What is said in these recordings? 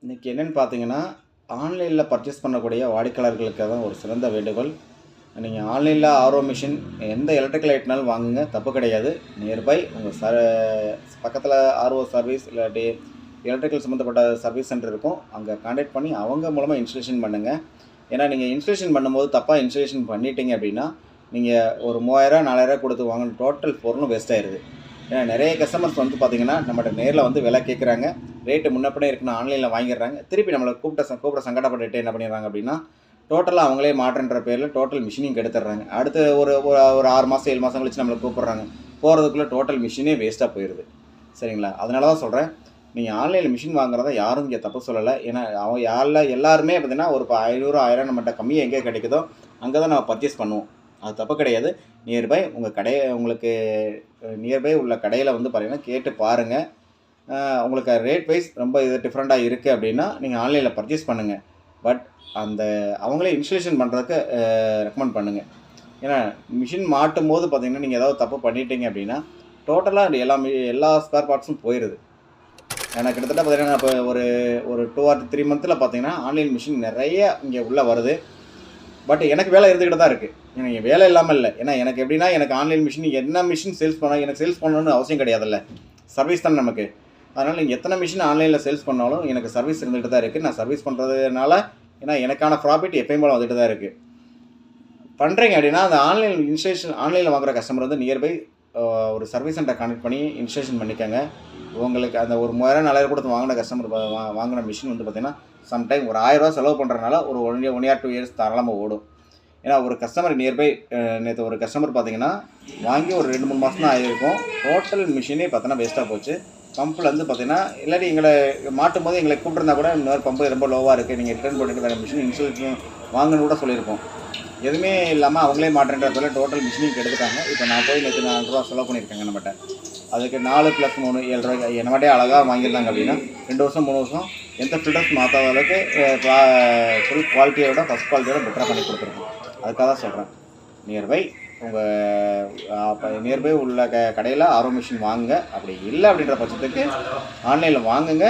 இன்றைக்கி என்னென்னு பார்த்தீங்கன்னா, ஆன்லைனில் பர்ச்சேஸ் பண்ணக்கூடிய வாடிக்கையாளர்களுக்கு தான் ஒரு சிறந்த வேண்டுகோள். நீங்கள் ஆன்லைனில் ஆர்ஓ மிஷின் எந்த எலக்ட்ரிக்கல் ஐட்டம்னாலும் வாங்குங்க, தப்பு கிடையாது. நியர்பை உங்கள் பக்கத்தில் ஆர்ஓ சர்வீஸ் இல்லாட்டி எலக்ட்ரிக்கல் சம்மந்தப்பட்ட சர்வீஸ் சென்டர் இருக்கும். அங்கே கான்டாக்ட் பண்ணி அவங்க மூலமாக இன்ஸ்டலேஷன் பண்ணுங்கள். ஏன்னா நீங்கள் இன்ஸ்டலேஷன் பண்ணும்போது தப்பாக இன்ஸ்டலேஷன் பண்ணிட்டீங்க அப்படின்னா, நீங்கள் ஒரு 3000 4000 கொடுத்து வாங்கின டோட்டல் பொருளும் வேஸ்ட் ஆயிடுது. ஏன்னா நிறைய கஸ்டமர்ஸ் வந்து பார்த்திங்கன்னா, நம்மகிட்ட நேரில் வந்து விலை கேட்குறாங்க. ரேட்டு முன்னப்படியே இருக்குன்னு ஆன்லைனில் வாங்கிடுறாங்க. திருப்பி நம்மளை கூப்பிட சங்கடப்பட்டுட்டு என்ன பண்ணிடுறாங்க அப்படின்னா, டோட்டலாக அவங்களே மாற்றன்ற பேரில் டோட்டல் மிஷினையும் கெடுத்துடுறாங்க. அடுத்து ஒரு ஒரு 6 மாதம் 7 மாதம் கழிச்சு நம்மளை கூப்பிட்றாங்க. போகிறதுக்குள்ளே டோட்டல் மிஷினே வேஸ்ட்டாக போயிடுது. சரிங்களா? அதனால தான் சொல்கிறேன், நீங்கள் ஆன்லைனில் மிஷின் வாங்குறத யாரும் இங்கே தப்பு சொல்லலை. ஏன்னா அவங்க எல்லாருமே பார்த்திங்கன்னா ஒரு 500 1000 நம்மகிட்ட கம்மியாக எங்கே கிடைக்குதோ அங்கே தான் நம்ம பர்ச்சேஸ் பண்ணுவோம். அது தப்பு கிடையாது. நியர்பை உங்கள் உங்களுக்கு நியர்பை உள்ள கடையில் வந்து பார்த்திங்கன்னா கேட்டு பாருங்கள். உங்களுக்கு ரேட் வைஸ் ரொம்ப இது டிஃப்ரெண்ட்டாக இருக்குது அப்படின்னா நீங்கள் ஆன்லைனில் பர்ச்சேஸ் பண்ணுங்கள். பட் அவங்களே இன்ஸ்டலேஷன் பண்ணுறதுக்கு ரெக்கமெண்ட் பண்ணுங்கள். ஏன்னா மிஷின் மாட்டும் போது பார்த்திங்கன்னா நீங்கள் ஏதாவது தப்பு பண்ணிட்டீங்க அப்படின்னா டோட்டலாக எல்லா ஸ்பேர் பார்ட்ஸும் போயிடுது. ஏன்னா கிட்டத்தட்ட பார்த்திங்கன்னா இப்போ ஒரு 2 or 3 மந்த்தில் பார்த்திங்கன்னா ஆன்லைன் மிஷின் நிறைய இங்கே உள்ளே வருது. பட் எனக்கு வேலை இருந்துக்கிட்டு தான் இருக்குது. எனக்கு வேலை இல்லாமல் இல்லை. ஏன்னா எனக்கு எப்படின்னா, எனக்கு ஆன்லைன் மிஷின் என்ன மிஷின் சேல்ஸ் எனக்கு சேல்ஸ் பண்ணணும்னு அவசியம் கிடையாதுல்ல. சர்வீஸ் தானே நமக்கு. அதனால் நீங்கள் எத்தனை மிஷின் ஆன்லைனில் சேல்ஸ் பண்ணாலும் எனக்கு சர்வீஸ் இருந்துகிட்டு தான் இருக்குது. நான் சர்வீஸ் பண்ணுறதுனால ஏன்னா எனக்கான ப்ராஃபிட் எப்பயும் போல் வந்துட்டு தான் இருக்குது. பண்ணுறீங்க அப்படின்னா அந்த ஆன்லைனில் வாங்குகிற கஸ்டமர் வந்து நியர்பை ஒரு சர்வீஸ் சென்டரை கான்டெக்ட் பண்ணி இன்ஸ்டலேஷன் பண்ணிக்கோங்க. உங்களுக்கு அந்த ஒரு 3000 4000 கொடுத்து வாங்கின கஸ்டமர் வாங்கின மிஷின் வந்து பார்த்திங்கன்னா சம்டைம் ஒரு 1000 ரூபா செலவு பண்ணுறதுனால ஒரு 1 or 2 years தாராளமாக ஓடும். ஏன்னா ஒரு கஸ்டமர் நியர்பை நேற்று ஒரு கஸ்டமர் பார்த்திங்கன்னா வாங்கி ஒரு 2-3 மாதம் தான் ஆகிருக்கும். டோட்டல் மிஷினே பார்த்தோன்னா வேஸ்ட்டாக போச்சு. பம்பில் வந்து பார்த்திங்கன்னா இல்லாட்டி எங்களை மாட்டும் போது எங்களை கூப்பிட்டுருந்தா கூட இன்னொரு பம்பு ரொம்ப லோவாக இருக்குது, நீங்கள் ரிட்டர்ன் பண்ணிட்டு வேறு மிஷின் இன்ஸ்டலேஷன் வாங்கன்னு கூட சொல்லியிருக்கோம். எதுவுமே இல்லாமல் அவங்களே மாட்டேன்றதுல டோட்டல் மிஷினையும் கெடுத்துட்டாங்க. இப்போ நான் போய் நேற்று 4 ரூபா செலவு பண்ணியிருக்கேங்க நம்மகிட்ட. அதுக்கு 4 + 3 7 ரூபாய்க்கு என்னமாட்டே அழகாக வாங்கியிருந்தாங்க அப்படின்னா 2 வருஷம் 3 வருஷம் எந்த ஃபில்டர்ஸ் மாற்றாத அளவுக்கு ஃபுல் குவாலிட்டியோட ஃபஸ்ட் குவாலிட்டியோட பெட்டராக பண்ணி கொடுத்துருக்கோம். அதுக்காக தான் சொல்கிறேன், நியர்பை உங்கள் நியர்பை உள்ள கடையில் ஆர்ஓ மிஷின் வாங்குங்க. அப்படி இல்லை அப்படின்ற பட்சத்துக்கு ஆன்லைனில் வாங்குங்க.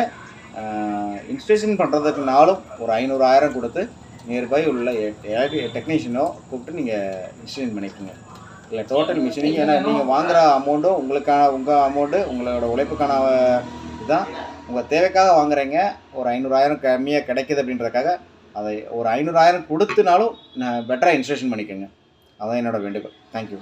இன்ஸ்டலேஷன் பண்ணுறதுக்குனாலும் ஒரு 500 1000 கொடுத்து நியர்பை உள்ள டெக்னீஷியனோ கூப்பிட்டு நீங்கள் இன்ஸ்டலேஷன் பண்ணிக்கோங்க. இல்லை டோட்டல் மிஷினிங், ஏன்னா நீங்கள் வாங்குகிற அமௌண்ட்டும் உங்கள் அமௌண்ட்டு உங்களோட உழைப்புக்கான இதுதான். உங்கள் தேவைக்காக வாங்குறீங்க. ஒரு 500 1000 கம்மியாக கிடைக்கிது அப்படின்றதுக்காக அதை ஒரு 500 1000 கொடுத்துனாலும் பெட்டராக இன்ஸ்டலேஷன் பண்ணிக்கோங்க. அதான் என்னோடய வேண்டுகோள். தேங்க்யூ.